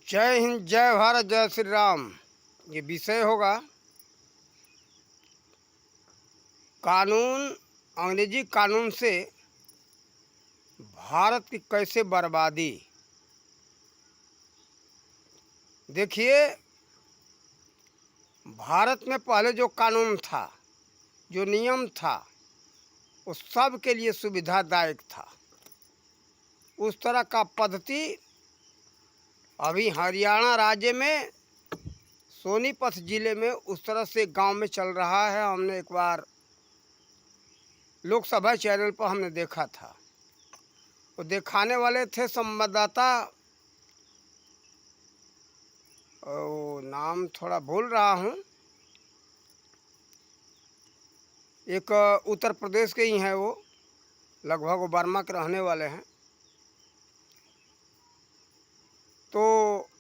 जय हिंद, जय भारत, जय श्री राम। ये विषय होगा कानून, अंग्रेजी कानून से भारत की कैसे बर्बादी। देखिए, भारत में पहले जो कानून था, जो नियम था, वो सब के लिए सुविधादायक था। उस तरह का पद्धति अभी हरियाणा राज्य में सोनीपत जिले में उस तरह से गांव में चल रहा है। हमने एक बार लोकसभा चैनल पर हमने देखा था। वो दिखाने वाले थे संवाददाता, वो नाम थोड़ा भूल रहा हूँ। एक उत्तर प्रदेश के ही हैं, वो लगभग वो बर्मा के रहने वाले हैं। तो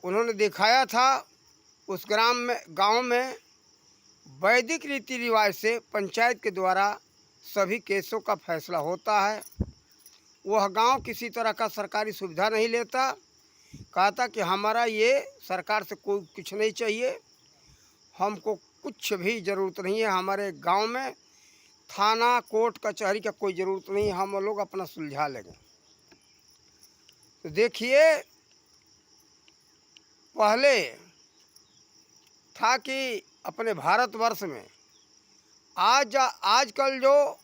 उन्होंने दिखाया था उस गांव में वैदिक रीति रिवाज से पंचायत के द्वारा सभी केसों का फैसला होता है। वह गांव किसी तरह का सरकारी सुविधा नहीं लेता। कहता कि हमारा ये सरकार से कोई कुछ नहीं चाहिए, हमको कुछ भी ज़रूरत नहीं है। हमारे गांव में थाना, कोर्ट, कचहरी का कोई ज़रूरत नहीं है, हम लोग अपना सुलझा लेंगे। तो देखिए, पहले था कि अपने भारतवर्ष में आजकल जो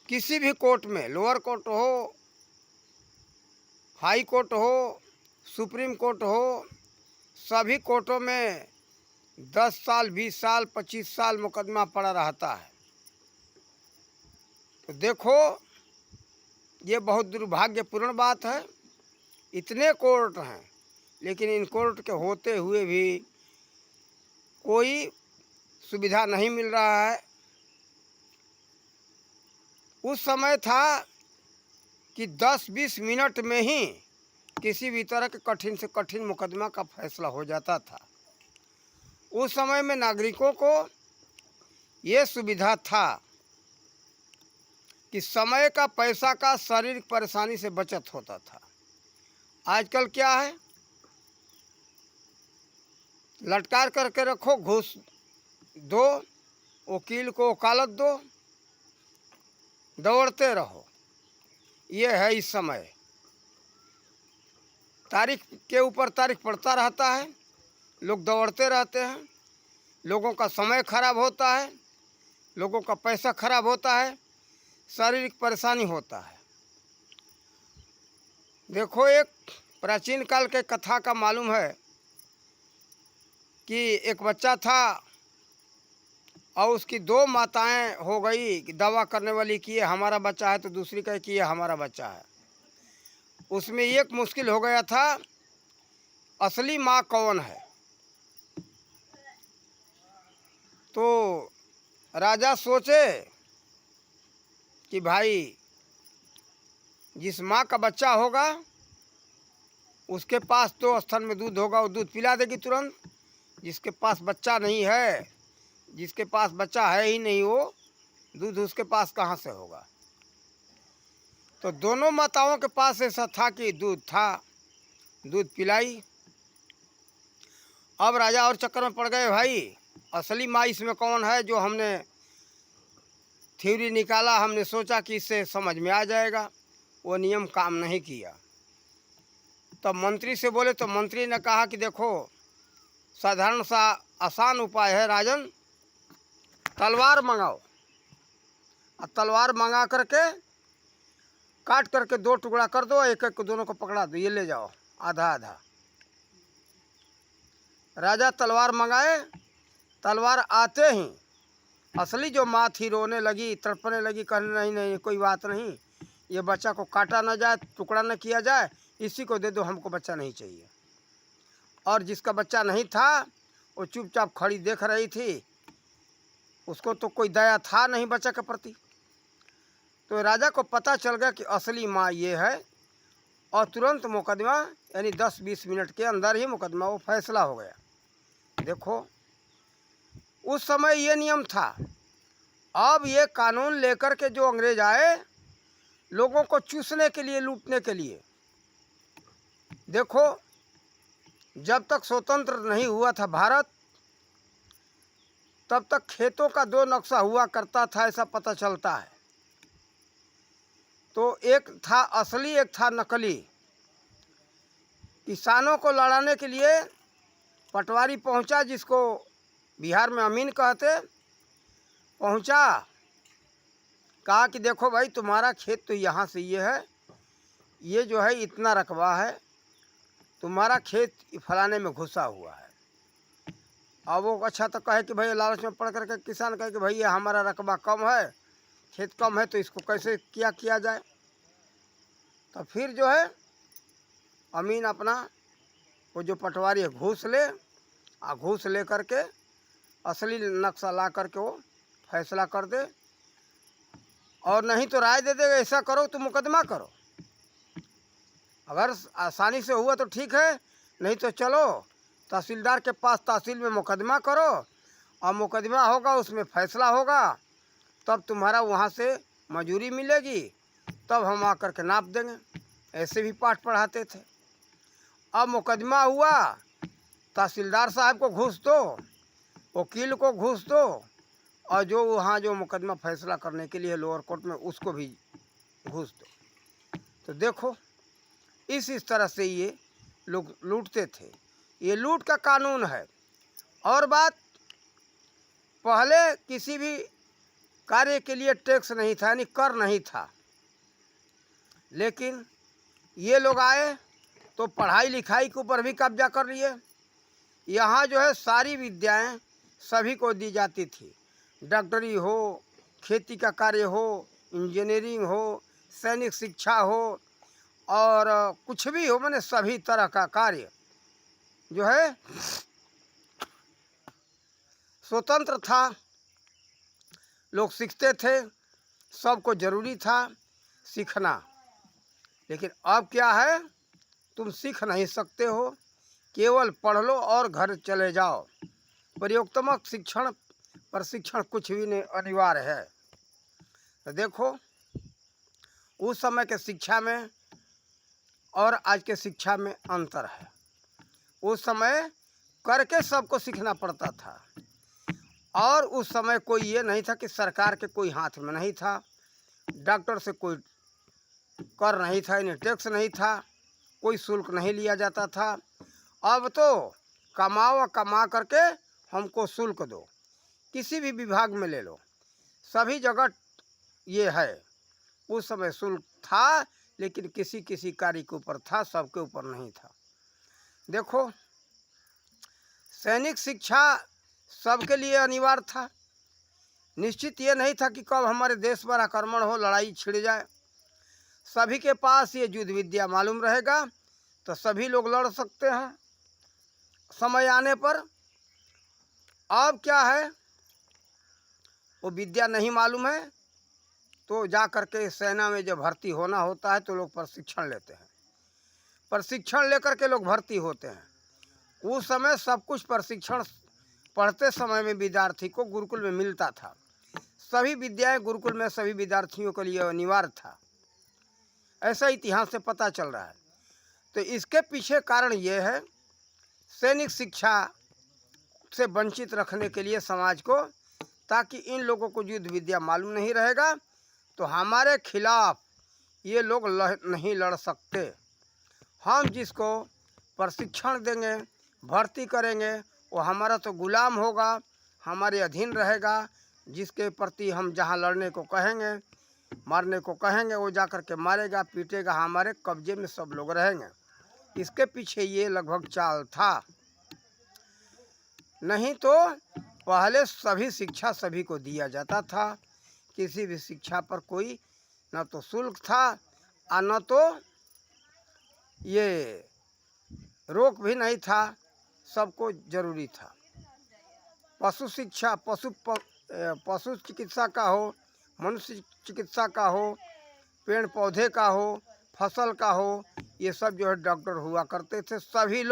किसी भी कोर्ट में, लोअर कोर्ट हो, हाई कोर्ट हो, सुप्रीम कोर्ट हो, सभी कोर्टों में 10 साल, 20 साल, 25 साल मुकदमा पड़ा रहता है। तो देखो, ये बहुत दुर्भाग्यपूर्ण बात है। इतने कोर्ट हैं, लेकिन इन कोर्ट के होते हुए भी कोई सुविधा नहीं मिल रहा है। उस समय था कि 10-20 मिनट में ही किसी भी तरह के कठिन से कठिन मुकदमा का फैसला हो जाता था। उस समय में नागरिकों को ये सुविधा था कि समय का, पैसा का, शारीरिक परेशानी से बचत होता था। आजकल क्या है, लटकार करके रखो, घूस दो, वकील को वकालत दो, दौड़ते रहो। ये है इस समय। तारीख के ऊपर तारीख पड़ता रहता है, लोग दौड़ते रहते हैं, लोगों का समय खराब होता है, लोगों का पैसा खराब होता है, शारीरिक परेशानी होता है। देखो, एक प्राचीन काल के कथा का मालूम है कि एक बच्चा था और उसकी 2 माताएं हो गई दवा करने वाली कि ये हमारा बच्चा है, तो दूसरी कहे कि ये हमारा बच्चा है। उसमें एक मुश्किल हो गया था, असली माँ कौन है। तो राजा सोचे कि भाई, जिस माँ का बच्चा होगा उसके पास तो स्तन में दूध होगा, वो दूध पिला देगी तुरंत। जिसके पास बच्चा नहीं है, जिसके पास बच्चा है ही नहीं, वो दूध उसके पास कहाँ से होगा। तो दोनों माताओं के पास ऐसा था कि दूध था, दूध पिलाई। अब राजा और चक्कर में पड़ गए, भाई असली माँ इसमें कौन है। जो हमने थ्योरी निकाला, हमने सोचा कि इससे समझ में आ जाएगा, वो नियम काम नहीं किया। तब मंत्री से बोले, तो मंत्री ने कहा कि देखो, साधारण सा आसान उपाय है राजन, तलवार मंगाओ और तलवार मंगा करके काट करके 2 टुकड़ा कर दो, एक एक को दोनों को पकड़ा दो, ये ले जाओ आधा आधा। राजा तलवार मंगाए। तलवार आते ही असली जो माँ थी रोने लगी, तड़पने लगी, कहने नहीं नहीं कोई बात नहीं, ये बच्चा को काटा न जाए, टुकड़ा न किया जाए, इसी को दे दो, हमको बच्चा नहीं चाहिए। और जिसका बच्चा नहीं था वो चुपचाप खड़ी देख रही थी, उसको तो कोई दया था नहीं बच्चा के प्रति। तो राजा को पता चल गया कि असली माँ ये है, और तुरंत मुकदमा, यानी 10-20 मिनट के अंदर ही मुकदमा वो फैसला हो गया। देखो, उस समय ये नियम था। अब ये कानून लेकर के जो अंग्रेज आए, लोगों को चूसने के लिए, लूटने के लिए। देखो, जब तक स्वतंत्र नहीं हुआ था भारत, तब तक खेतों का दो नक्शा हुआ करता था, ऐसा पता चलता है। तो एक था असली, एक था नकली। किसानों को लड़ाने के लिए पटवारी पहुंचा, जिसको बिहार में अमीन कहते, पहुंचा, कहा कि देखो भाई, तुम्हारा खेत तो यहाँ से ये है, ये जो है इतना रकबा है, तुम्हारा खेत फलाने में घुसा हुआ है। अब वो अच्छा तो कहे कि भाई, लालच में पड़ करके किसान कहे कि भाई ये हमारा रकबा कम है, खेत कम है, तो इसको कैसे किया जाए। तो फिर जो है अमीन अपना वो जो पटवारी है घूस ले, और घूस ले करके असली नक्शा ला करके वो फैसला कर दे, और नहीं तो राय दे देगा ऐसा करो तो मुकदमा करो। अगर आसानी से हुआ तो ठीक है, नहीं तो चलो तहसीलदार के पास, तहसील में मुकदमा करो, और मुकदमा होगा, उसमें फैसला होगा, तब तुम्हारा वहाँ से मजूरी मिलेगी, तब हम आकर के नाप देंगे। ऐसे भी पाठ पढ़ाते थे। अब मुकदमा हुआ, तहसीलदार साहब को घूस दो, वकील को घूस दो, और जो वहाँ जो मुकदमा फैसला करने के लिए लोअर कोर्ट में, उसको भी घूस दो। तो देखो इस तरह से ये लोग लूटते थे। ये लूट का कानून है। और बात, पहले किसी भी कार्य के लिए टैक्स नहीं था, यानी कर नहीं था, लेकिन ये लोग आए तो पढ़ाई लिखाई के ऊपर भी कब्जा कर लिए। यहाँ जो है सारी विद्याएं सभी को दी जाती थी, डॉक्टरी हो, खेती का कार्य हो, इंजीनियरिंग हो, सैनिक शिक्षा हो, और कुछ भी हो, मैंने सभी तरह का कार्य जो है स्वतंत्र था, लोग सीखते थे, सबको जरूरी था सीखना। लेकिन अब क्या है, तुम सीख नहीं सकते हो, केवल पढ़ लो और घर चले जाओ। प्रयोगात्मक शिक्षण, प्रशिक्षण कुछ भी नहीं अनिवार्य है। तो देखो उस समय के शिक्षा में और आज के शिक्षा में अंतर है। उस समय करके सबको सीखना पड़ता था, और उस समय कोई ये नहीं था कि सरकार के कोई हाथ में नहीं था, डॉक्टर से कोई कर नहीं था, यानी टैक्स नहीं था, कोई शुल्क नहीं लिया जाता था। अब तो कमाओ, कमा करके हमको शुल्क दो, किसी भी विभाग में ले लो, सभी जगह ये है। उस समय शुल्क था, लेकिन किसी किसी कार्य के ऊपर था, सबके ऊपर नहीं था। देखो सैनिक शिक्षा सबके लिए अनिवार्य था। निश्चित ये नहीं था कि कब हमारे देश पर आक्रमण हो, लड़ाई छिड़ जाए। सभी के पास ये युद्ध विद्या मालूम रहेगा तो सभी लोग लड़ सकते हैं समय आने पर। अब क्या है, वो विद्या नहीं मालूम है तो जा करके सेना में जब भर्ती होना होता है तो लोग प्रशिक्षण लेते हैं, प्रशिक्षण लेकर के लोग भर्ती होते हैं। उस समय सब कुछ प्रशिक्षण पढ़ते समय में विद्यार्थी को गुरुकुल में मिलता था। सभी विद्याएं गुरुकुल में सभी विद्यार्थियों के लिए अनिवार्य था, ऐसा इतिहास से पता चल रहा है। तो इसके पीछे कारण ये है, सैनिक शिक्षा से वंचित रखने के लिए समाज को, ताकि इन लोगों को युद्ध विद्या मालूम नहीं रहेगा तो हमारे खिलाफ ये लोग नहीं लड़ सकते। हम जिसको प्रशिक्षण देंगे, भर्ती करेंगे, वो हमारा तो गुलाम होगा, हमारे अधीन रहेगा। जिसके प्रति हम जहाँ लड़ने को कहेंगे, मारने को कहेंगे, वो जा कर के मारेगा, पीटेगा, हमारे कब्जे में सब लोग रहेंगे। इसके पीछे ये लगभग चाल था। नहीं तो पहले सभी शिक्षा सभी को दिया जाता था, किसी भी शिक्षा पर कोई न तो शुल्क था और न तो ये रोक भी नहीं था, सबको जरूरी था। पशु शिक्षा, पशु चिकित्सा का हो, मनुष्य चिकित्सा का हो, पेड़ पौधे का हो, फसल का हो, ये सब जो है डॉक्टर हुआ करते थे। सभी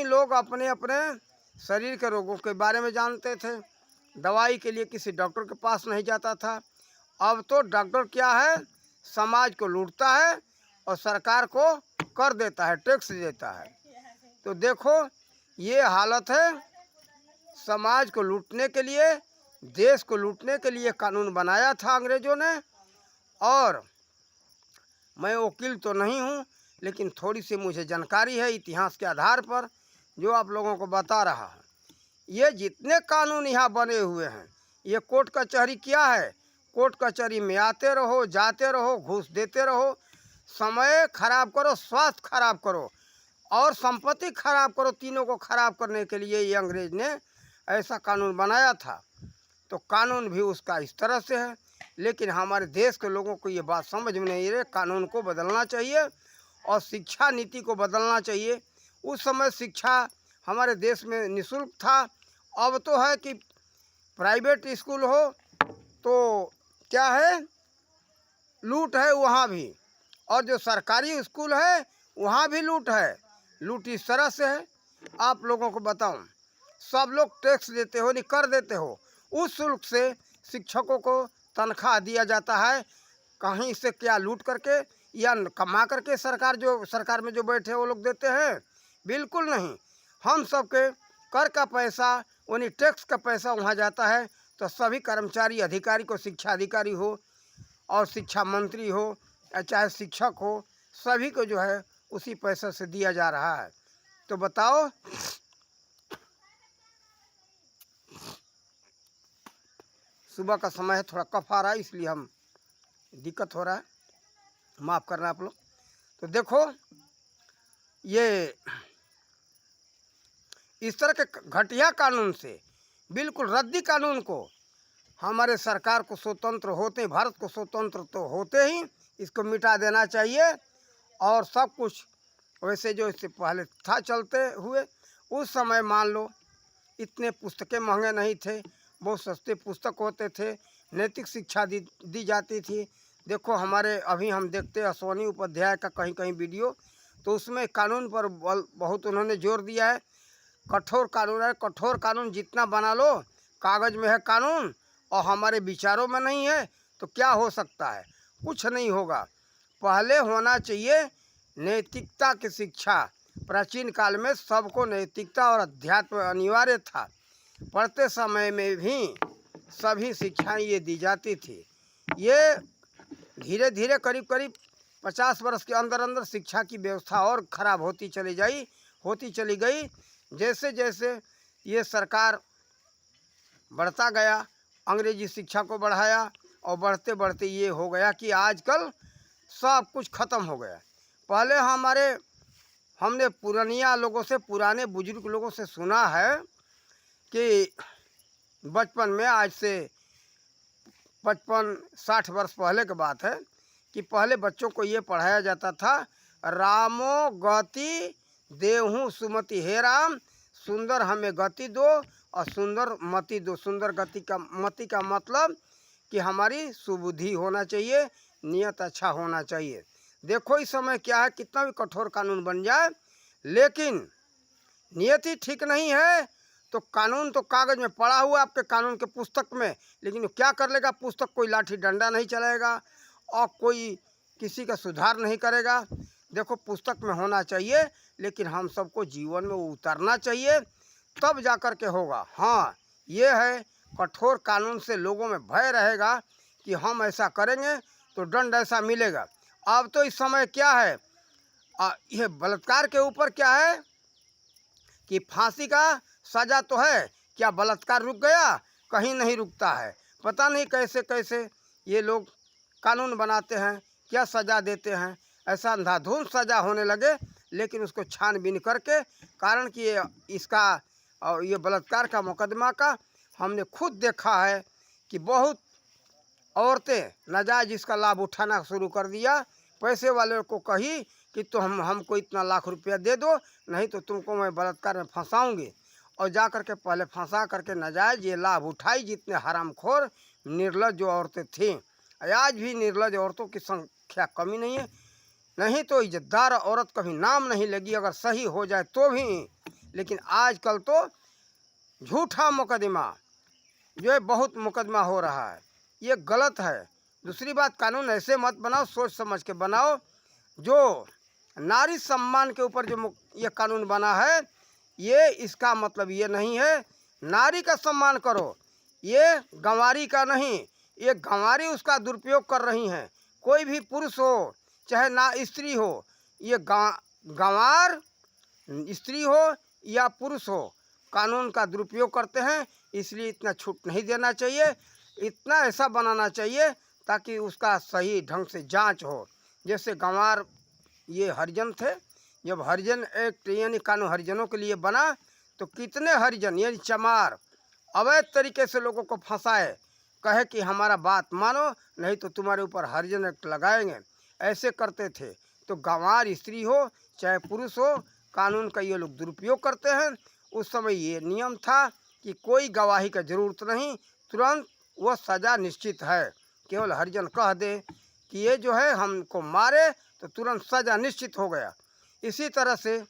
लोग अपने अपने शरीर के रोगों के बारे में जानते थे। दवाई के लिए किसी डॉक्टर के पास नहीं जाता था। अब तो डॉक्टर क्या है, समाज को लूटता है और सरकार को कर देता है, टैक्स देता है। तो देखो ये हालत है। समाज को लूटने के लिए, देश को लूटने के लिए कानून बनाया था अंग्रेज़ों ने। और मैं वकील तो नहीं हूँ, लेकिन थोड़ी सी मुझे जानकारी है इतिहास के आधार पर, जो आप लोगों को बता रहा हूँ। ये जितने कानून यहाँ बने हुए हैं, ये कोर्ट कचहरी क्या है? कोर्ट कचहरी में आते रहो, जाते रहो, घूस देते रहो, समय खराब करो, स्वास्थ्य खराब करो और संपत्ति खराब करो। तीनों को खराब करने के लिए ये अंग्रेज ने ऐसा कानून बनाया था। तो कानून भी उसका इस तरह से है। लेकिन हमारे देश के लोगों को ये बात समझ में नहीं रही। कानून को बदलना चाहिए और शिक्षा नीति को बदलना चाहिए। उस समय शिक्षा हमारे देश में निःशुल्क था। अब तो है कि प्राइवेट स्कूल हो तो क्या है, लूट है वहाँ भी, और जो सरकारी स्कूल है वहाँ भी लूट है। लूट इस तरह से है, आप लोगों को बताऊं, सब लोग टैक्स देते हो, नहीं कर देते हो, उस शुल्क से शिक्षकों को तनख्वाह दिया जाता है। कहीं से क्या लूट करके या कमा करके सरकार में जो बैठे वो लोग देते हैं? बिल्कुल नहीं। हम सबके कर का पैसा, यानी टैक्स का पैसा वहाँ जाता है। तो सभी कर्मचारी अधिकारी को, शिक्षा अधिकारी हो और शिक्षा मंत्री हो या चाहे शिक्षक हो, सभी को जो है उसी पैसे से दिया जा रहा है। तो बताओ, सुबह का समय है, थोड़ा कफ आ रहा है इसलिए हम दिक्कत हो रहा है, माफ़ करना आप लोग। तो देखो ये इस तरह के घटिया कानून से, बिल्कुल रद्दी कानून को, हमारे सरकार को स्वतंत्र होते, भारत को स्वतंत्र तो होते ही इसको मिटा देना चाहिए। और सब कुछ वैसे जो इससे पहले था चलते हुए, उस समय मान लो इतने पुस्तकें महंगे नहीं थे, बहुत सस्ते पुस्तक होते थे, नैतिक शिक्षा दी जाती थी। देखो हमारे अभी हम देखते हैं अश्वनी उपाध्याय का कहीं कहीं वीडियो, तो उसमें कानून पर बहुत उन्होंने जोर दिया है। कठोर कानून है, कठोर कानून जितना बना लो, कागज़ में है कानून और हमारे विचारों में नहीं है तो क्या हो सकता है? कुछ नहीं होगा। पहले होना चाहिए नैतिकता की शिक्षा। प्राचीन काल में सबको नैतिकता और अध्यात्म अनिवार्य था। पढ़ते समय में भी सभी शिक्षाएं ये दी जाती थी। ये धीरे धीरे करीब करीब 50 वर्ष के अंदर अंदर शिक्षा की व्यवस्था और ख़राब होती चली गई। जैसे जैसे ये सरकार बढ़ता गया, अंग्रेजी शिक्षा को बढ़ाया और बढ़ते बढ़ते ये हो गया कि आजकल सब कुछ ख़त्म हो गया। पहले हमने पुरानिया लोगों से, पुराने बुजुर्ग लोगों से सुना है कि बचपन में, आज से 55-60 वर्ष पहले की बात है, कि पहले बच्चों को ये पढ़ाया जाता था, रामो गति देहूँ सुमति, हे राम सुंदर हमें गति दो और सुंदर मति दो। सुंदर मति का मतलब कि हमारी सुबुद्धि होना चाहिए, नियत अच्छा होना चाहिए। देखो इस समय क्या है, कितना भी कठोर कानून बन जाए, लेकिन नियति ठीक नहीं है तो कानून तो कागज़ में पड़ा हुआ आपके कानून के पुस्तक में, लेकिन क्या कर लेगा पुस्तक? कोई लाठी डंडा नहीं चलाएगा और कोई किसी का सुधार नहीं करेगा। देखो पुस्तक में होना चाहिए, लेकिन हम सबको जीवन में वो उतारना चाहिए, तब जा कर के होगा। हाँ, ये है कठोर कानून से लोगों में भय रहेगा कि हम ऐसा करेंगे तो दंड ऐसा मिलेगा। अब तो इस समय क्या है, ये बलात्कार के ऊपर क्या है कि फांसी का सज़ा तो है, क्या बलात्कार रुक गया? कहीं नहीं रुकता है। पता नहीं कैसे कैसे ये लोग कानून बनाते हैं, क्या सज़ा देते हैं, ऐसा अंधाधुंध सज़ा होने लगे। लेकिन उसको छानबीन करके, कारण कि ये बलात्कार का मुकदमा का हमने खुद देखा है कि बहुत औरतें नाजायज़ इसका लाभ उठाना शुरू कर दिया। पैसे वाले को कही कि तो हमको इतना लाख रुपया दे दो, नहीं तो तुमको मैं बलात्कार में फंसाऊंगी, और जा कर के पहले फंसा करके नाजायज़ ये लाभ उठाई। जितने हरामखोर निर्लज्ज जो औरतें थीं, आज भी निर्लज्ज औरतों की संख्या कमी नहीं है। नहीं तो इज्जतदार औरत कभी नाम नहीं लगी, अगर सही हो जाए तो भी। लेकिन आजकल तो झूठा मुकदमा जो है, बहुत मुकदमा हो रहा है, ये गलत है। दूसरी बात, कानून ऐसे मत बनाओ, सोच समझ के बनाओ, जो नारी सम्मान के ऊपर जो ये कानून बना है, ये इसका मतलब ये नहीं है नारी का सम्मान करो, ये गंवारी का नहीं। ये गंवारी उसका दुरुपयोग कर रही हैं। कोई भी पुरुष हो चाहे ना स्त्री हो, ये गंवार स्त्री हो या पुरुष हो, कानून का दुरुपयोग करते हैं। इसलिए इतना छूट नहीं देना चाहिए, इतना ऐसा बनाना चाहिए ताकि उसका सही ढंग से जांच हो। जैसे गंवार ये हरिजन थे, जब हरिजन एक्ट यानी कानून हरिजनों के लिए बना तो कितने हरिजन यानी चमार अवैध तरीके से लोगों को फंसाए, कहे कि हमारा बात मानो नहीं तो तुम्हारे ऊपर हरिजन एक्ट लगाएंगे, ऐसे करते थे। तो गंवार स्त्री हो चाहे पुरुष हो, कानून का ये लोग दुरुपयोग करते हैं। उस समय ये नियम था कि कोई गवाही का जरूरत नहीं, तुरंत वह सज़ा निश्चित है। केवल हरिजन कह दे कि ये जो है हमको मारे तो तुरंत सज़ा निश्चित हो गया। इसी तरह से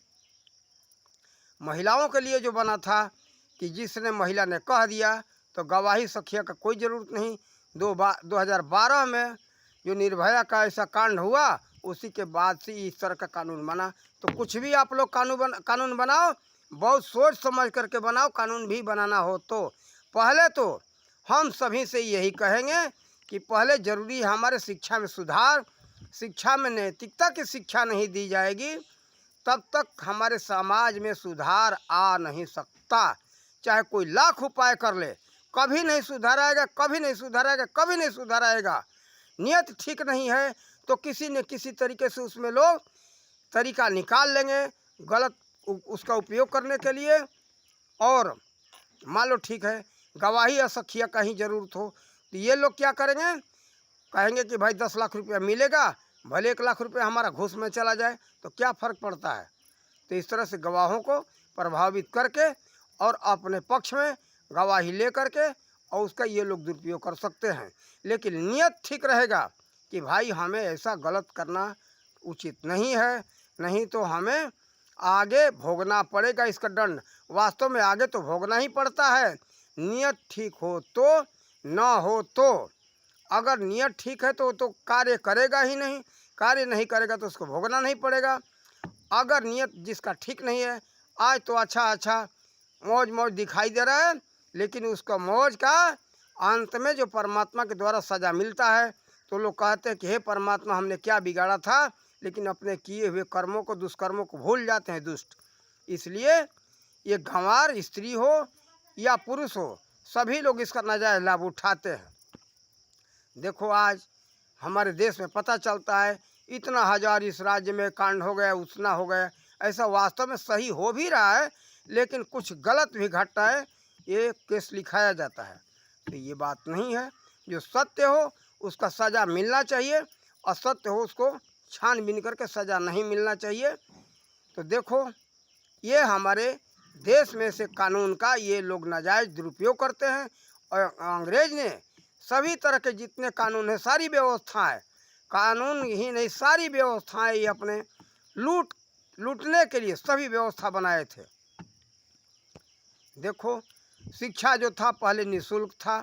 महिलाओं के लिए जो बना था कि जिसने महिला ने कह दिया तो गवाही सखिया का कोई ज़रूरत नहीं। 2012 में जो निर्भया का ऐसा कांड हुआ, उसी के बाद से इस तरह का कानून बना। तो कुछ भी आप लोग कानून बनाओ, बहुत सोच समझ करके बनाओ। कानून भी बनाना हो तो पहले तो हम सभी से यही कहेंगे कि पहले ज़रूरी हमारे शिक्षा में सुधार, शिक्षा में नैतिकता की शिक्षा नहीं दी जाएगी तब तक हमारे समाज में सुधार आ नहीं सकता। चाहे कोई लाख उपाय कर ले, कभी नहीं सुधार आएगा, कभी नहीं सुधार आएगा, कभी नहीं सुधार आएगा। नियत ठीक नहीं है तो किसी न किसी तरीके से उसमें लोग तरीका निकाल लेंगे गलत उसका उपयोग करने के लिए। और मान लो ठीक है गवाही या सखिया का ही ज़रूरत हो तो ये लोग क्या करेंगे, कहेंगे कि भाई 10 लाख रुपया मिलेगा, भले 1 लाख रुपया हमारा घूस में चला जाए तो क्या फ़र्क पड़ता है। तो इस तरह से गवाहों को प्रभावित करके और अपने पक्ष में गवाही ले करके और उसका ये लोग दुरुपयोग कर सकते हैं। लेकिन नियत ठीक रहेगा कि भाई हमें ऐसा गलत करना उचित नहीं है, नहीं तो हमें आगे भोगना पड़ेगा इसका दंड। वास्तव में आगे तो भोगना ही पड़ता है, नियत ठीक हो तो, न हो तो। अगर नियत ठीक है तो कार्य करेगा ही नहीं, कार्य नहीं करेगा तो उसको भोगना नहीं पड़ेगा। अगर नियत जिसका ठीक नहीं है, आज तो अच्छा मौज मौज दिखाई दे रहा है, लेकिन उसका मौज का अंत में जो परमात्मा के द्वारा सज़ा मिलता है तो लोग कहते हैं कि हे परमात्मा हमने क्या बिगाड़ा था, लेकिन अपने किए हुए कर्मों को, दुष्कर्मों को भूल जाते हैं दुष्ट। इसलिए ये गंवार स्त्री हो या पुरुष हो, सभी लोग इसका नाजायज़ लाभ उठाते हैं। देखो आज हमारे देश में पता चलता है इतना हजार इस राज्य में कांड हो गया, उतना हो गया। ऐसा वास्तव में सही हो भी रहा है, लेकिन कुछ गलत भी घटता है, ये केस लिखाया जाता है। तो ये बात नहीं है, जो सत्य हो उसका सज़ा मिलना चाहिए, असत्य हो उसको छानबीन करके सज़ा नहीं मिलना चाहिए। तो देखो ये हमारे देश में से कानून का ये लोग नाजायज़ दुरुपयोग करते हैं। और अंग्रेज ने सभी तरह के जितने कानून हैं, सारी व्यवस्थाएं, कानून ही नहीं सारी व्यवस्थाएं ये अपने लूटने के लिए सभी व्यवस्था बनाए थे। देखो शिक्षा जो था पहले निःशुल्क था,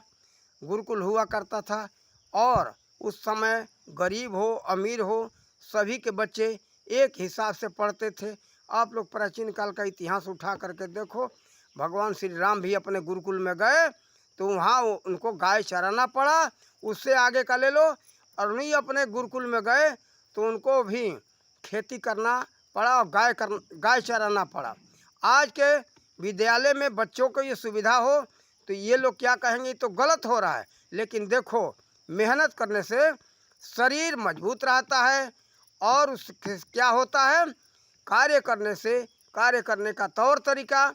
गुरुकुल हुआ करता था, और उस समय गरीब हो अमीर हो सभी के बच्चे एक हिसाब से पढ़ते थे। आप लोग प्राचीन काल का इतिहास उठा करके देखो, भगवान श्री राम भी अपने गुरुकुल में गए तो वहाँ उनको गाय चराना पड़ा, उससे आगे का ले लो। और नहीं अपने गुरुकुल में गए तो उनको भी खेती करना पड़ा और गाय चराना पड़ा। आज के विद्यालय में बच्चों को ये सुविधा हो तो ये लोग क्या कहेंगे तो गलत हो रहा है, लेकिन देखो मेहनत करने से शरीर मजबूत रहता है और उसके क्या होता है, कार्य करने से कार्य करने का तौर तरीका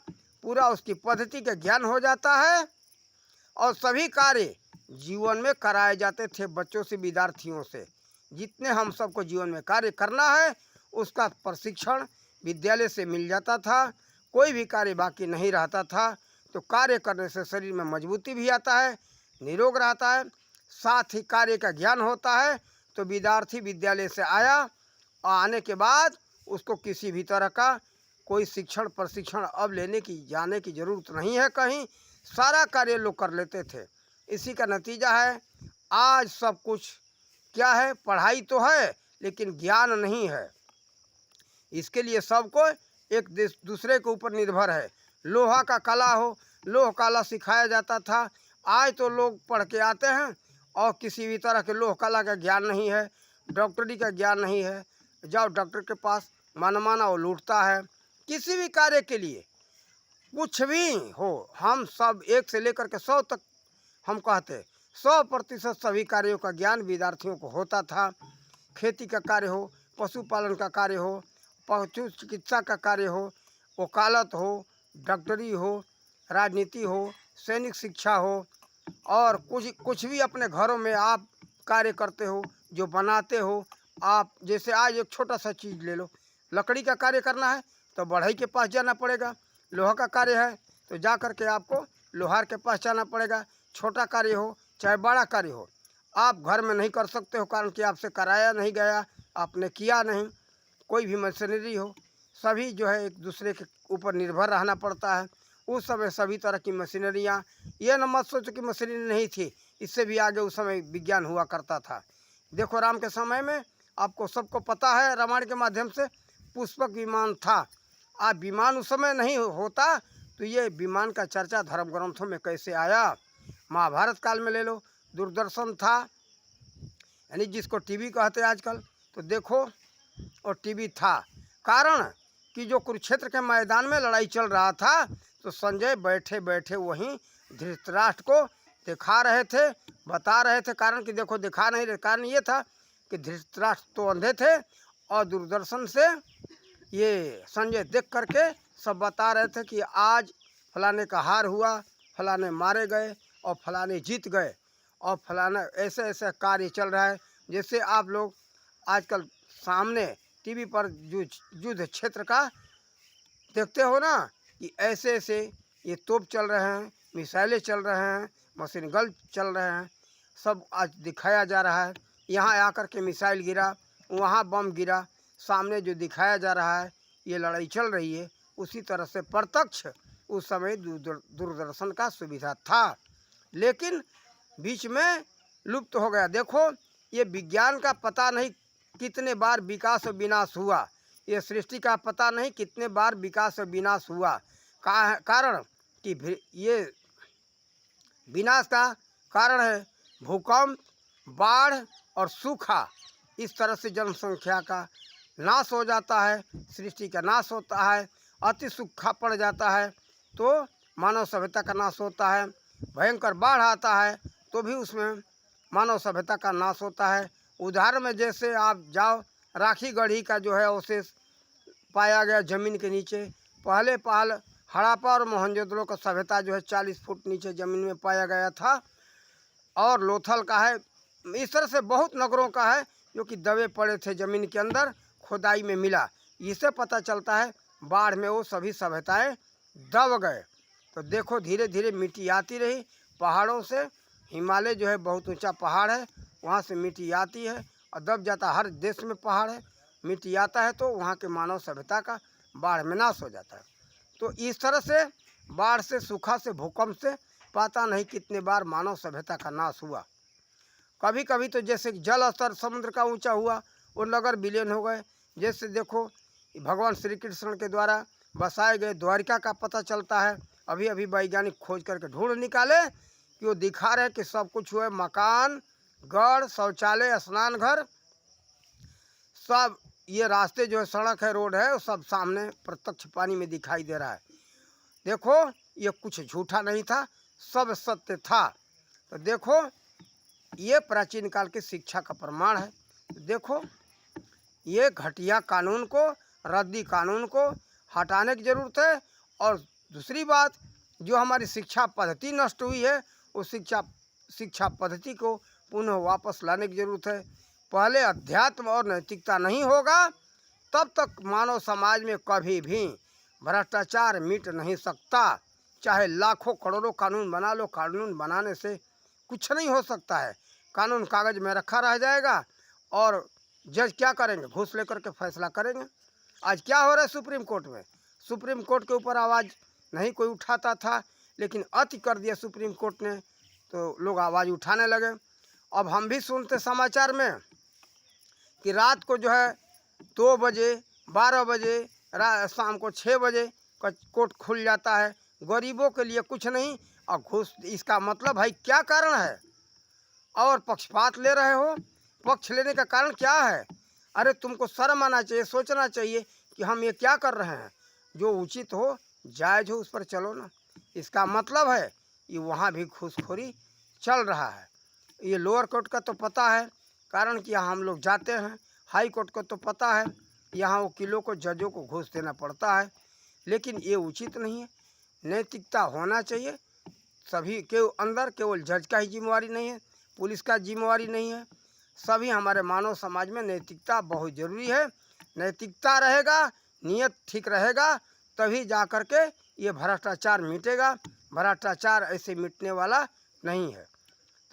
पूरा उसकी पद्धति का ज्ञान हो जाता है। और सभी कार्य जीवन में कराए जाते थे बच्चों से, विद्यार्थियों से। जितने हम सबको जीवन में कार्य करना है उसका प्रशिक्षण विद्यालय से मिल जाता था, कोई भी कार्य बाकी नहीं रहता था। तो कार्य करने से शरीर में मजबूती भी आता है, निरोग रहता है, साथ ही कार्य का ज्ञान होता है। तो विद्यार्थी विद्यालय से आया और आने के बाद उसको किसी भी तरह का कोई शिक्षण प्रशिक्षण अब जाने की ज़रूरत नहीं है कहीं, सारा कार्य लोग कर लेते थे। इसी का नतीजा है आज सब कुछ क्या है, पढ़ाई तो है लेकिन ज्ञान नहीं है। इसके लिए सबको एक दूसरे के ऊपर निर्भर है। लोहा का कला हो, लोह कला सिखाया जाता था। आज तो लोग पढ़ के आते हैं और किसी भी तरह के लोह कला का ज्ञान नहीं है, डॉक्टरी का ज्ञान नहीं है। जाओ डॉक्टर के पास, मनमाना वो लूटता है। किसी भी कार्य के लिए कुछ भी हो, हम सब 1 से लेकर के 100 तक हम कहते 100% सभी कार्यों का ज्ञान विद्यार्थियों को होता था। खेती का कार्य हो, पशुपालन का कार्य हो, पशु चिकित्सा का कार्य हो, वकालत हो, डॉक्टरी हो, राजनीति हो, सैनिक शिक्षा हो, और कुछ भी अपने घरों में आप कार्य करते हो, जो बनाते हो आप। जैसे आज एक छोटा सा चीज़ ले लो, लकड़ी का कार्य करना है तो बढ़ई के पास जाना पड़ेगा। लोहा का कार्य है तो जा कर के आपको लोहार के पास जाना पड़ेगा। छोटा कार्य हो चाहे बड़ा कार्य हो, आप घर में नहीं कर सकते हो, कारण कि आपसे कराया नहीं गया, आपने किया नहीं। कोई भी मशीनरी हो, सभी जो है एक दूसरे के ऊपर निर्भर रहना पड़ता है। उस समय सभी तरह की मशीनरियाँ, ये न मत सोचो कि मशीनरी नहीं थी, इससे भी आगे उस समय विज्ञान हुआ करता था। देखो राम के समय में आपको सबको पता है, रामायण के माध्यम से पुष्पक विमान था। आप विमान उस समय नहीं होता तो ये विमान का चर्चा धर्म ग्रंथों में कैसे आया। महाभारत काल में ले लो, दूरदर्शन था, यानी जिसको टीवी कहते हैं आजकल, तो देखो और टीवी था। कारण कि जो कुरुक्षेत्र के मैदान में लड़ाई चल रहा था तो संजय बैठे बैठे वहीं धृतराष्ट्र को दिखा रहे थे, बता रहे थे। कारण कि देखो दिखा नहीं रहे, कारण ये था कि धृतराष्ट्र तो अंधे थे और दूरदर्शन से ये संजय देख करके सब बता रहे थे कि आज फलाने का हार हुआ, फलाने मारे गए और फलाने जीत गए और फलाना ऐसे ऐसे कार्य चल रहा है। जैसे आप लोग आजकल सामने टीवी पर युद्ध क्षेत्र का देखते हो ना, कि ऐसे ऐसे ये तोप चल रहे हैं, मिसाइलें चल रहे हैं, मशीन गन चल रहे हैं, सब आज दिखाया जा रहा है। यहाँ आकर के मिसाइल गिरा, वहाँ बम गिरा, सामने जो दिखाया जा रहा है ये लड़ाई चल रही है। उसी तरह से प्रत्यक्ष उस समय दूरदर्शन का सुविधा था, लेकिन बीच में लुप्त हो गया। देखो ये विज्ञान का पता नहीं कितने बार विकास और विनाश हुआ, ये सृष्टि का पता नहीं कितने बार विकास और विनाश हुआ। कारण कि ये विनाश का कारण है भूकंप, बाढ़ और सूखा। इस तरह से जनसंख्या का नाश हो जाता है, सृष्टि का नाश होता है। अति सूखा पड़ जाता है तो मानव सभ्यता का नाश होता है। भयंकर बाढ़ आता है तो भी उसमें मानव सभ्यता का नाश होता है। उदाहरण में जैसे आप जाओ, राखी गढ़ी का जो है अवशेष पाया गया ज़मीन के नीचे। पहले हड़प्पा और मोहनजोदड़ो का सभ्यता जो है 40 फुट नीचे ज़मीन में पाया गया था। और लोथल का है, इस तरह से बहुत नगरों का है जो कि दबे पड़े थे ज़मीन के अंदर, खुदाई में मिला। इससे पता चलता है बाढ़ में वो सभी सभ्यताएं दब गए। तो देखो धीरे धीरे मिट्टी आती रही पहाड़ों से। हिमालय जो है बहुत ऊंचा पहाड़ है, वहाँ से मिट्टी आती है और दब जाता। हर देश में पहाड़ है, मिट्टी आता है तो वहाँ के मानव सभ्यता का बाढ़ में नाश हो जाता है। तो इस तरह से बाढ़ से, सूखा से, भूकंप से पता नहीं कितने बार मानव सभ्यता का नाश हुआ। कभी कभी तो जैसे जल स्तर समुद्र का ऊंचा हुआ, वो नगर विलीन हो गए। जैसे देखो भगवान श्री कृष्ण के द्वारा बसाए गए द्वारिका का पता चलता है। अभी अभी वैज्ञानिक खोज करके ढूंढ निकाले कि वो दिखा रहे कि सब कुछ हुआ, मकान, गढ़, शौचालय, स्नान घर, सब ये रास्ते जो है, सड़क है, रोड है, वो सब सामने प्रत्यक्ष पानी में दिखाई दे रहा है। देखो ये कुछ झूठा नहीं था, सब सत्य था। तो देखो ये प्राचीन काल की शिक्षा का प्रमाण है। देखो ये घटिया कानून को, रद्दी कानून को हटाने की ज़रूरत है। और दूसरी बात, जो हमारी शिक्षा पद्धति नष्ट हुई है, उस शिक्षा पद्धति को पुनः वापस लाने की ज़रूरत है। पहले अध्यात्म और नैतिकता नहीं होगा तब तक मानव समाज में कभी भी भ्रष्टाचार मिट नहीं सकता। चाहे लाखों करोड़ों कानून बना लो, कानून बनाने से कुछ नहीं हो सकता है। कानून कागज में रखा रह जाएगा और जज क्या करेंगे, घूस लेकर के फैसला करेंगे। आज क्या हो रहा है सुप्रीम कोर्ट में, सुप्रीम कोर्ट के ऊपर आवाज़ नहीं कोई उठाता था, लेकिन अति कर दिया सुप्रीम कोर्ट ने तो लोग आवाज़ उठाने लगे। अब हम भी सुनते समाचार में कि रात को जो है 2 बजे 12 बजे, शाम को 6 बजे कोर्ट खुल जाता है। गरीबों के लिए कुछ नहीं। और घूस, इसका मतलब भाई क्या कारण है? और पक्षपात ले रहे हो। पक्ष लेने का कारण क्या है? अरे तुमको शर्म आना चाहिए, सोचना चाहिए कि हम ये क्या कर रहे हैं। जो उचित हो, जायज हो, उस पर चलो ना। इसका मतलब है कि वहाँ भी घूसखोरी चल रहा है। ये लोअर कोर्ट का तो पता है, कारण कि यहाँ हम लोग जाते हैं। हाई कोर्ट को तो पता है, यहाँ वकीलों को, जजों को घूस देना पड़ता है। लेकिन ये उचित नहीं है। नैतिकता होना चाहिए सभी के अंदर। केवल जज का ही जिम्मेवारी नहीं है, पुलिस का जिम्मेवारी नहीं है। सभी हमारे मानव समाज में नैतिकता बहुत ज़रूरी है। नैतिकता रहेगा, नियत ठीक रहेगा, तभी जा कर के ये भ्रष्टाचार मिटेगा। भ्रष्टाचार ऐसे मिटने वाला नहीं है।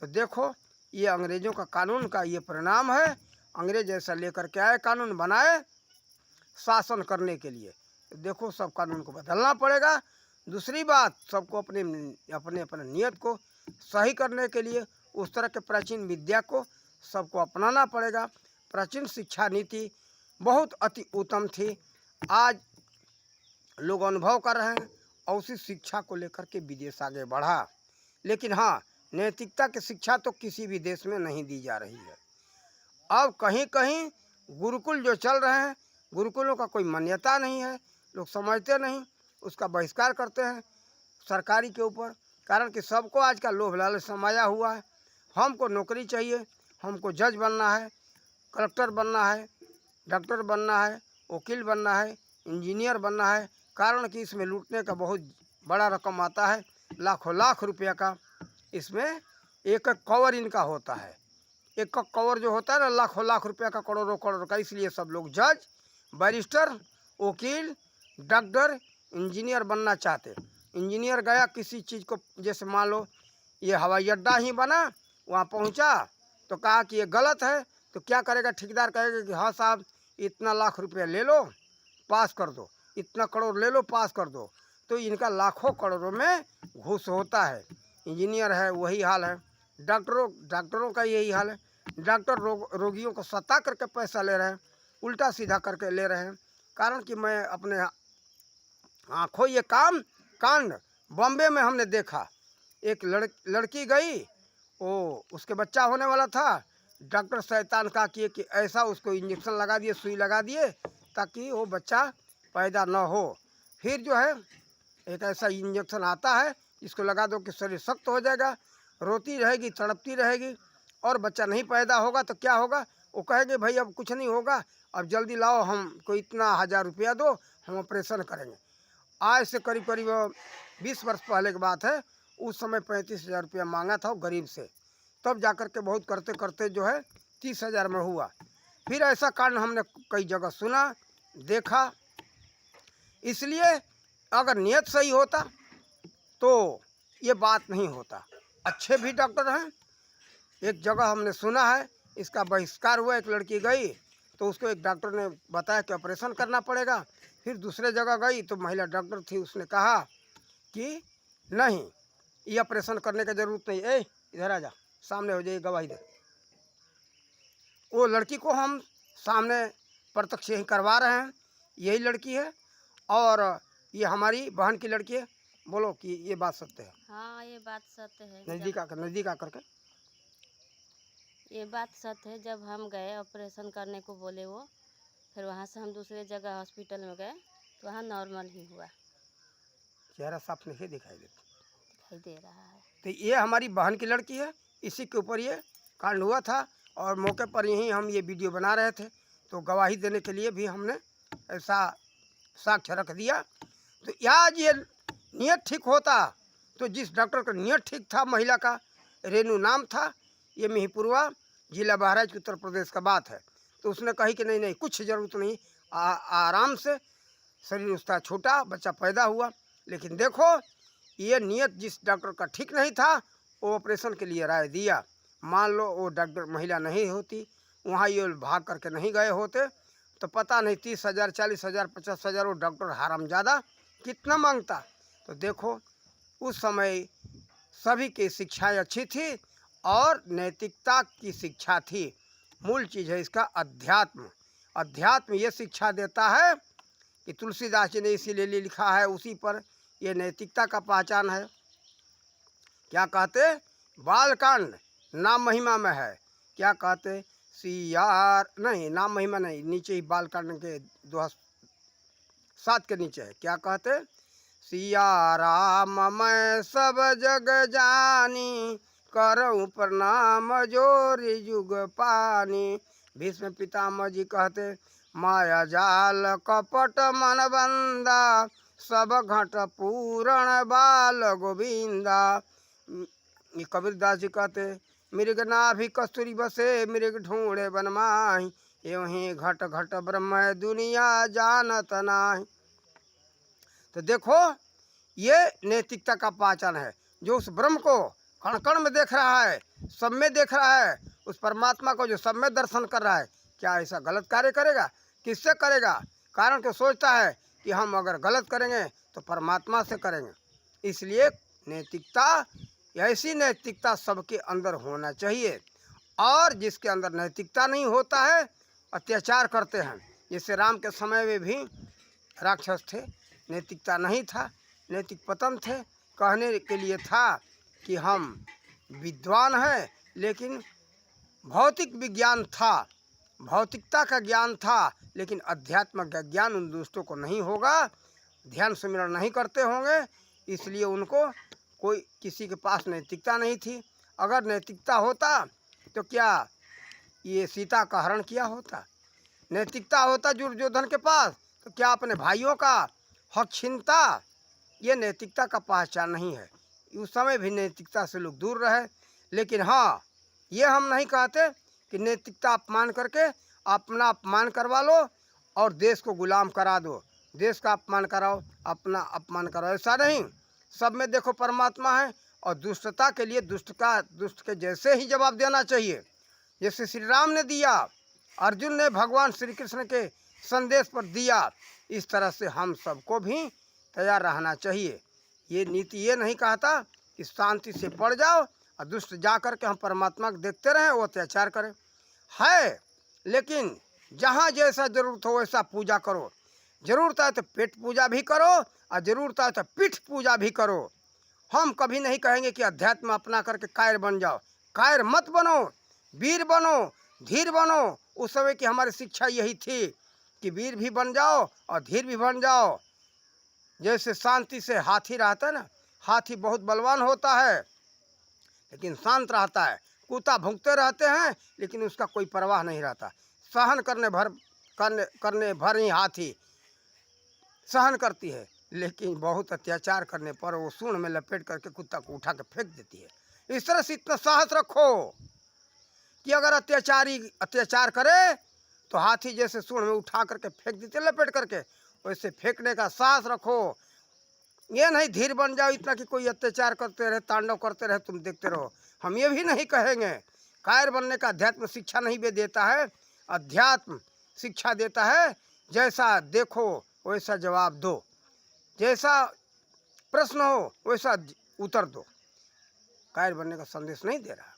तो देखो, ये अंग्रेज़ों का कानून का ये परिणाम है। अंग्रेज ऐसा लेकर के आए, कानून बनाए शासन करने के लिए। देखो, सब कानून को बदलना पड़ेगा। दूसरी बात, सबको अपने अपने अपने नियत को सही करने के लिए उस तरह के प्राचीन विद्या को सबको अपनाना पड़ेगा। प्राचीन शिक्षा नीति बहुत अति उत्तम थी। आज लोग अनुभव कर रहे हैं और उसी शिक्षा को लेकर के विदेश आगे बढ़ा। लेकिन हाँ, नैतिकता की शिक्षा तो किसी भी देश में नहीं दी जा रही है। अब कहीं कहीं गुरुकुल जो चल रहे हैं, गुरुकुलों का कोई मान्यता नहीं है, लोग समझते नहीं, उसका बहिष्कार करते हैं सरकारी के ऊपर। कारण कि सबको आज का लोभ लालच समाया हुआ है। हमको नौकरी चाहिए, हमको जज बनना है, कलेक्टर बनना है, डॉक्टर बनना है, वकील बनना है, इंजीनियर बनना है। कारण कि इसमें लूटने का बहुत बड़ा रकम आता है, लाखों लाख रुपया का। इसमें एक एक कवर इनका होता है। एक एक कवर जो होता है ना, लाखों लाख रुपया का, करोड़ों करोड़ का। इसलिए सब लोग जज, बैरिस्टर, वकील, डॉक्टर, इंजीनियर बनना चाहते। इंजीनियर गया किसी चीज़ को, जैसे मान लो ये हवाई अड्डा ही बना, वहाँ पहुँचा तो कहा कि ये गलत है, तो क्या करेगा ठेकेदार? कहेगा कि हाँ साहब, इतना लाख रुपया ले लो, पास कर दो, इतना करोड़ ले लो, पास कर दो। तो इनका लाखों करोड़ों में घूस होता है। इंजीनियर है वही हाल है, डॉक्टरों का यही हाल है। डॉक्टर रोगियों को सता करके पैसा ले रहे हैं, उल्टा सीधा करके ले रहे हैं। कारण कि मैं अपने आँखों ये कांड बॉम्बे में हमने देखा। एक लड़की गई, वो उसके बच्चा होने वाला था। डॉक्टर शैतान का किए कि ऐसा उसको इंजेक्शन लगा दिए, सुई लगा दिए, ताकि वो बच्चा पैदा न हो। फिर जो है एक ऐसा इंजेक्शन आता है, इसको लगा दो कि शरीर सख्त हो जाएगा, रोती रहेगी, तड़पती रहेगी, और बच्चा नहीं पैदा होगा। तो क्या होगा? वो कहेंगे भाई अब कुछ नहीं होगा, अब जल्दी लाओ, हमको इतना 1000 रुपया दो, हम ऑपरेशन करेंगे। आज से करीब करीब 20 वर्ष पहले की बात है। उस समय 35,000 रुपया मांगा था वो गरीब से। तब जाकर के बहुत करते करते जो है 30,000 में हुआ। फिर ऐसा कांड हमने कई जगह सुना, देखा। इसलिए अगर नियत सही होता तो ये बात नहीं होता। अच्छे भी डॉक्टर हैं। एक जगह हमने सुना है, इसका बहिष्कार हुआ। एक लड़की गई तो उसको एक डॉक्टर ने बताया कि ऑपरेशन करना पड़ेगा। फिर दूसरे जगह गई तो महिला डॉक्टर थी, उसने कहा कि नहीं, ये ऑपरेशन करने की ज़रूरत नहीं। ए इधर आ जा, सामने हो जाइए, गवाही दे। वो लड़की को हम सामने प्रत्यक्ष यही करवा रहे हैं, यही लड़की है और ये हमारी बहन की लड़की है। बोलो कि ये बात सत्य है। हाँ, ये बात सत्य है। नज़दीक आकर के। ये बात सत्य है। जब हम गए ऑपरेशन करने को बोले वो, फिर वहाँ से हम दूसरे जगह हॉस्पिटल में गए तो वहाँ नॉर्मल ही हुआ। चेहरा साफ नहीं दिखाई देता, दिखाई दे रहा है। तो ये हमारी बहन की लड़की है। इसी के ऊपर ये कांड हुआ था और मौके पर यहीं हम ये वीडियो बना रहे थे। तो गवाही देने के लिए भी हमने ऐसा साक्ष्य रख दिया। तो आज ये नियत ठीक होता तो जिस डॉक्टर का नियत ठीक था, महिला का रेनू नाम था, ये मिहीपुरवा जिला बहराइच उत्तर प्रदेश का बात है। तो उसने कही कि नहीं नहीं, कुछ ज़रूरत नहीं, आराम से शरीर उसका छोटा, बच्चा पैदा हुआ। लेकिन देखो, ये नियत जिस डॉक्टर का ठीक नहीं था, वो ऑपरेशन के लिए राय दिया। मान लो वो डॉक्टर महिला नहीं होती, वहाँ ये भाग करके नहीं गए होते, तो पता नहीं 30,000, 40,000, 50,000 वो डॉक्टर हरामजादा कितना मांगता। तो देखो, उस समय सभी की शिक्षाएं अच्छी थी और नैतिकता की शिक्षा थी। मूल चीज़ है इसका अध्यात्म। अध्यात्म ये शिक्षा देता है कि तुलसीदास जी ने इसीलिए लिखा है, उसी पर ये नैतिकता का पहचान है। क्या कहते? बालकांड नाम महिमा में है। क्या कहते? सियार नहीं, नाम महिमा नहीं, नीचे ही बालकांड के 7 के नीचे है। क्या कहते? सिया राम मैं सब जग जानी, करऊँ प्रणाम जोरी जुग पानी। भीष्म पितामह जी कहते, माया जाल कपट मन बंदा, सब घट पूरण बाल गोविंदा। कबीरदास जी कहते, मृग नाभि कस्तूरी बसे, मृग ढूंढे बन माही, एवं घट घट ब्रह्म दुनिया जानत नाही। तो देखो ये नैतिकता का पहचान है। जो उस ब्रह्म को कण कण में देख रहा है, सब में देख रहा है, उस परमात्मा को जो सब में दर्शन कर रहा है, क्या ऐसा गलत कार्य करेगा? किससे करेगा? कारण कि सोचता है कि हम अगर गलत करेंगे तो परमात्मा से करेंगे। इसलिए नैतिकता, ऐसी नैतिकता सबके अंदर होना चाहिए। और जिसके अंदर नैतिकता नहीं होता है, अत्याचार करते हैं। जैसे राम के समय में भी राक्षस थे, नैतिकता नहीं था, नैतिक पतन थे। कहने के लिए था कि हम विद्वान हैं, लेकिन भौतिक विज्ञान था, भौतिकता का ज्ञान था, लेकिन अध्यात्म का ज्ञान उन दोस्तों को नहीं होगा, ध्यान सुमिरन नहीं करते होंगे, इसलिए उनको कोई किसी के पास नैतिकता नहीं थी। अगर नैतिकता होता तो क्या ये सीता का हरण किया होता? नैतिकता होता दुर्योधन के पास तो क्या अपने भाइयों का हक छीनता? ये नैतिकता का पहचान नहीं है। उस समय भी नैतिकता से लोग दूर रहे। लेकिन हाँ, ये हम नहीं कहते कि नैतिकता अपमान करके अपना अपमान करवा लो और देश को गुलाम करा दो, देश का अपमान कराओ, अपना अपमान कराओ, ऐसा नहीं। सब में देखो परमात्मा है, और दुष्टता के लिए दुष्ट के जैसे ही जवाब देना चाहिए, जैसे श्री राम ने दिया, अर्जुन ने भगवान श्री कृष्ण के संदेश पर दिया, इस तरह से हम सबको भी तैयार रहना चाहिए। ये नीति ये नहीं कहता कि शांति से पड़ जाओ और दुष्ट जा कर के हम परमात्मा को देखते रहें, वो अत्याचार करें है। लेकिन जहाँ जैसा जरूरत हो वैसा पूजा करो। जरूरत है तो पेट पूजा भी करो और जरूरत है तो पीठ पूजा भी करो। हम कभी नहीं कहेंगे कि अध्यात्म अपना करके कायर बन जाओ। कायर मत बनो, वीर बनो, धीर बनो। उस समय की हमारी शिक्षा यही थी कि वीर भी बन जाओ और धीर भी बन जाओ। जैसे शांति से हाथी रहता है ना, हाथी बहुत बलवान होता है लेकिन शांत रहता है, कुत्ता भौंकते रहते हैं लेकिन उसका कोई परवाह नहीं रहता। सहन करने भर ही हाथी सहन करती है, लेकिन बहुत अत्याचार करने पर वो सूंड में लपेट करके कुत्ता को उठा के फेंक देती है। इस तरह से इतना साहस रखो कि अगर अत्याचारी अत्याचार करे तो हाथी जैसे सूंड में उठा करके फेंक देते लपेट करके, वैसे फेंकने का साहस रखो। ये नहीं धीर बन जाओ इतना कि कोई अत्याचार करते रहे, तांडव करते रहे, तुम देखते रहो। हम ये भी नहीं कहेंगे। कायर बनने का अध्यात्म शिक्षा नहीं भी देता है, अध्यात्म शिक्षा देता है जैसा देखो वैसा जवाब दो, जैसा प्रश्न हो वैसा उत्तर दो। कायर बनने का संदेश नहीं दे रहा।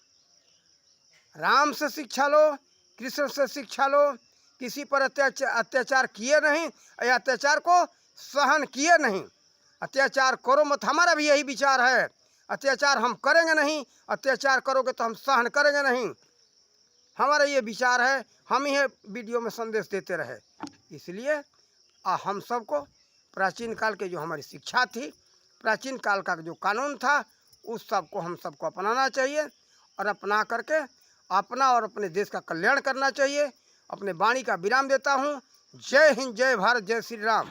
राम से शिक्षा लो, कृष्ण से शिक्षा लो। किसी पर अत्याचार किए नहीं या अत्याचार को सहन किए नहीं। अत्याचार करो मत, हमारा भी यही विचार है। अत्याचार हम करेंगे नहीं, अत्याचार करोगे तो हम सहन करेंगे नहीं, हमारा ये विचार है। हम ही वीडियो में संदेश देते रहे। इसलिए हम सबको प्राचीन काल के जो हमारी शिक्षा थी, प्राचीन काल का जो कानून था, उस सब को हम सबको अपनाना चाहिए और अपना करके अपना और अपने देश का कल्याण करना चाहिए। अपने वाणी का विराम देता हूँ। जय हिंद, जय भारत, जय श्री राम।